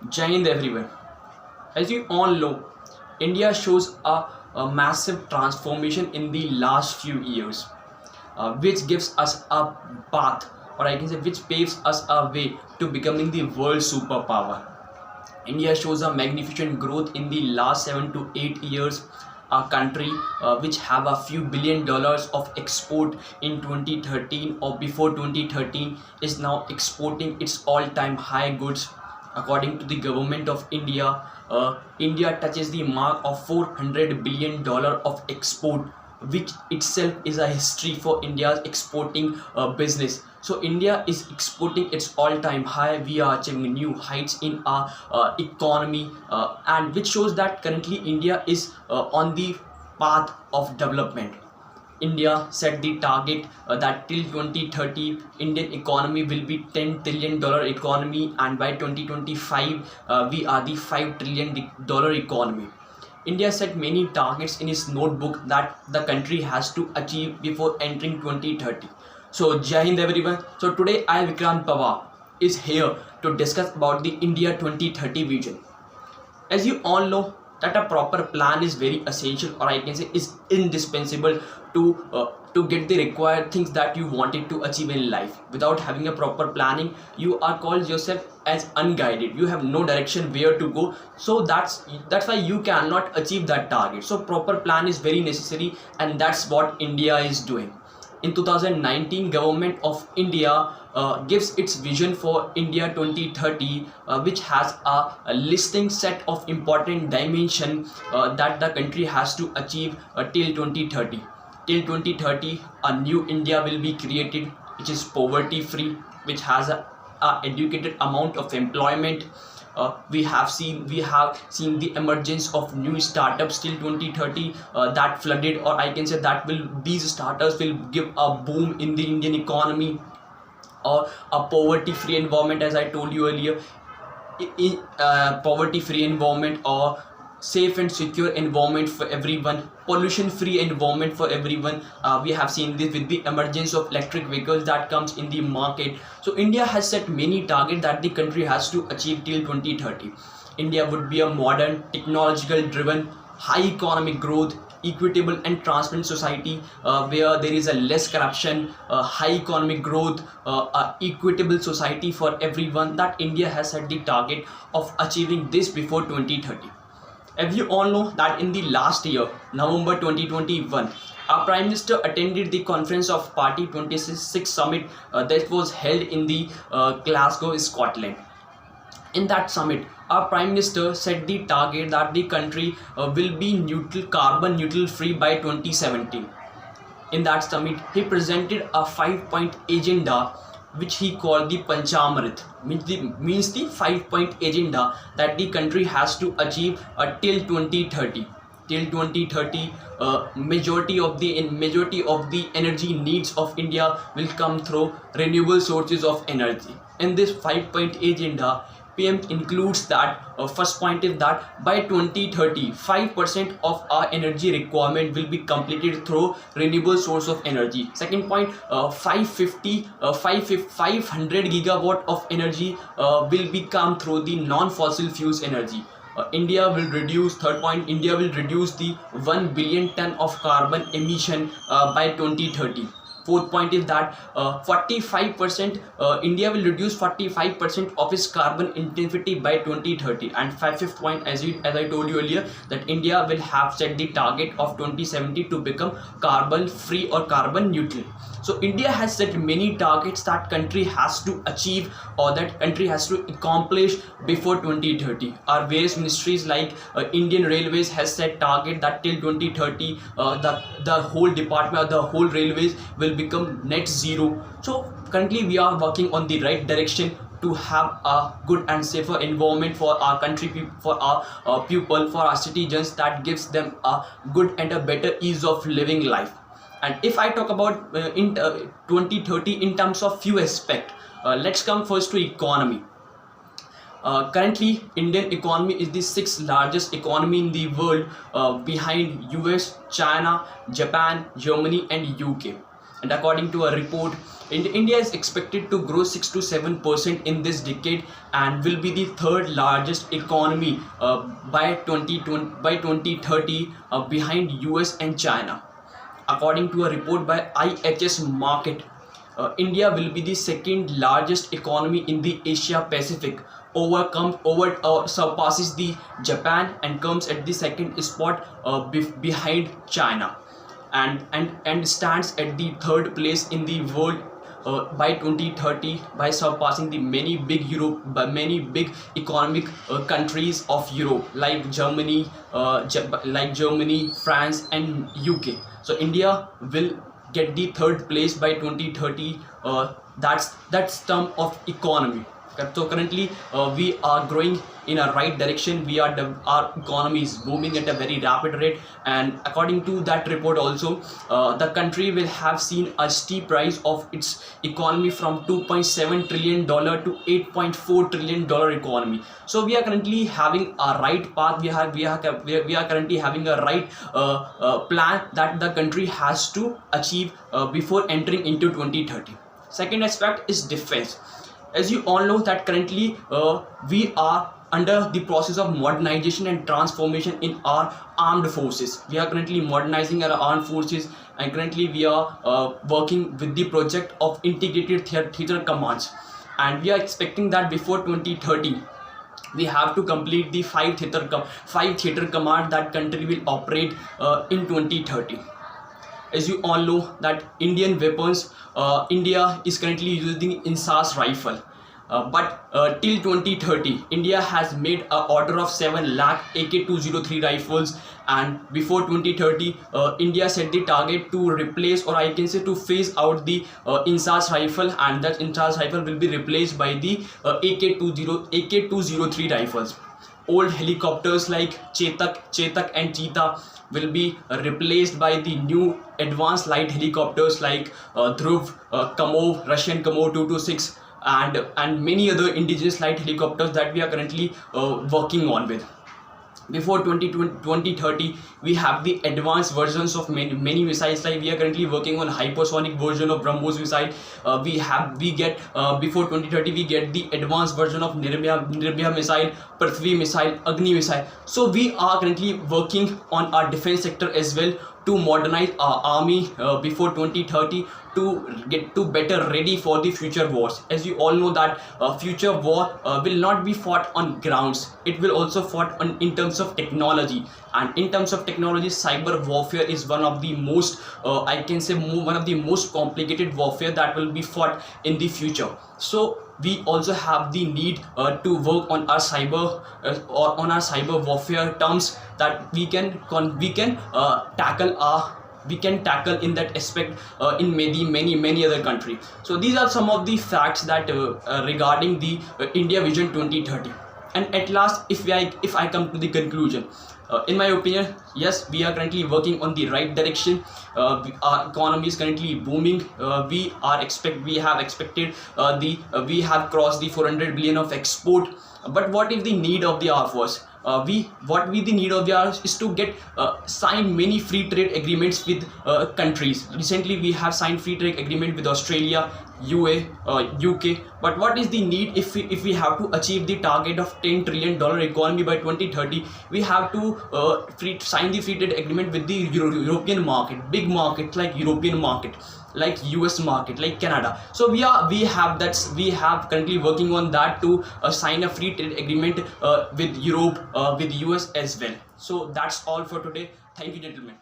Jai Hind everyone. As you all know, India shows a massive transformation in the last few years, which gives us a path, or I can say, which paves us a way to becoming the world superpower. India shows a magnificent growth in the last 7 to 8 years. A country which have a few $billion of export in 2013 or before 2013 is now exporting its all-time high goods. According to the government of India, India touches the mark of $400 billion of export, which itself is a history for India's exporting business. So India is exporting its all-time high. We are achieving new heights in our economy, and which shows that currently India is on the path of development. India set the target that till 2030 Indian economy will be $10 trillion economy, and by 2025 we are the $5 trillion economy. India set many targets in its notebook that the country has to achieve before entering 2030. So Jai Hind everyone. So today I, Vikrant Pawar, is here to discuss about the India 2030 vision. As you all know that a proper plan is very essential, or I can say is indispensable to get the required things that you wanted to achieve in life. Without having a proper planning, you are called yourself as unguided. You have no direction where to go, so that's why you cannot achieve that target. So proper plan is very necessary, and that's what India is doing. In 2019, government of India gives its vision for India 2030, which has a listing set of important dimension that the country has to achieve till 2030. Till 2030, a new India will be created, which is poverty free, which has a educated amount of employment. We have seen the emergence of new startups till 2030 that flooded, or I can say that these startups will give a boom in the Indian economy. Or a poverty free environment, as I told you earlier, in poverty free environment, or safe and secure environment for everyone, pollution free environment for everyone. We have seen this with the emergence of electric vehicles that comes in the market. So India has set many targets that the country has to achieve till 2030. India would be a modern, technological driven, high economic growth, equitable and transparent society, where there is a less corruption, high economic growth, equitable society for everyone. That India has set the target of achieving this before 2030. As you all know that in the last year, November 2021, our Prime Minister attended the Conference of Party 26 summit that was held in the Glasgow, Scotland. In that summit, our Prime Minister set the target that the country will be carbon neutral free by 2017. In that summit, he presented a 5-point agenda which he called the Panchamrit, means the 5-point agenda that the country has to achieve till 2030. Till 2030, majority of the energy needs of India will come through renewable sources of energy. In this 5-point agenda, PM includes that first point is that by 2030, 5% of our energy requirement will be completed through renewable source of energy. Second point, 500 gigawatt of energy will be come through the non-fossil fuels energy. India will reduce, third point, India will reduce the 1 billion ton of carbon emission by 2030. Fourth point is that 45% India will reduce 45% of its carbon intensity by 2030. And fifth point, as I told you earlier, that India will have set the target of 2070 to become carbon free or carbon neutral. So India has set many targets that country has to achieve, or that country has to accomplish before 2030. Our various ministries like Indian Railways has set target that till 2030 the whole department, the whole railways will become net zero. So currently we are working on the right direction to have a good and safer environment for our country, for our people, for our citizens, that gives them a good and a better ease of living life. And if I talk about in 2030 in terms of few aspects, let's come first to economy. Currently, Indian economy is the 6th largest economy in the world, behind US, China, Japan, Germany and UK. And according to a report, India is expected to grow 6 to 7% in this decade and will be the third largest economy by 2030, behind US and China. According to a report by IHS Market, India will be the second largest economy in the Asia Pacific, surpasses the Japan and comes at the second spot behind China, and stands at the third place in the world by 2030, by surpassing the many big economic countries of Europe like Germany, France, and UK. So India will get the third place by 2030. That's term of economy. So currently we are growing in a right direction. Our economy is booming at a very rapid rate, and according to that report also, the country will have seen a steep rise of its economy from $2.7 trillion to $8.4 trillion economy. So we are currently having a right path. We are currently having a right plan that the country has to achieve before entering into 2030. Second aspect is defense. As you all know that currently we are under the process of modernization and transformation in our armed forces. We are currently modernizing our armed forces, and currently we are working with the project of integrated theater commands, and we are expecting that before 2030 we have to complete the five theater command that country will operate in 2030. As you all know that Indian weapons, India is currently using INSAS rifle, but till 2030 India has made an order of 7 lakh AK-203 rifles, and before 2030 India set the target to replace, or I can say to phase out the INSAS rifle, and that INSAS rifle will be replaced by the AK-203 rifles. Old helicopters like Chetak and Cheetah will be replaced by the new advanced light helicopters like Dhruv, Kamov, Russian Kamov 226, and many other indigenous light helicopters that we are currently working on with. Before 2030 we have the advanced versions of many missiles, like we are currently working on hypersonic version of BrahMos missile. Before 2030 we get the advanced version of Nirbhaya missile, Prithvi missile, Agni missile. So we are currently working on our defense sector as well to modernize our army before 2030 to get to better ready for the future wars. As you all know that future war will not be fought on grounds, it will also fought in terms of technology, and in terms of technology cyber warfare is one of the most I can say one of the most complicated warfare that will be fought in the future. So we also have the need to work on our cyber warfare terms that we can tackle in that aspect in many other countries. So these are some of the facts that regarding the India Vision 2030. And at last, if I come to the conclusion, in my opinion, yes, we are currently working on the right direction. Our economy is currently booming. We have crossed the 400 billion of export. But what is the need of the hour for us? The need of the hour is to get sign many free trade agreements with countries. Recently we have signed free trade agreement with Australia, UK. But what is the need if we have to achieve the target of $10 trillion economy by 2030? We have to sign the free trade agreement with the European market, big market like European market, like US market, like Canada. So we have currently working on that to sign a free trade agreement with Europe, with US as well. So that's all for today. Thank you, gentlemen.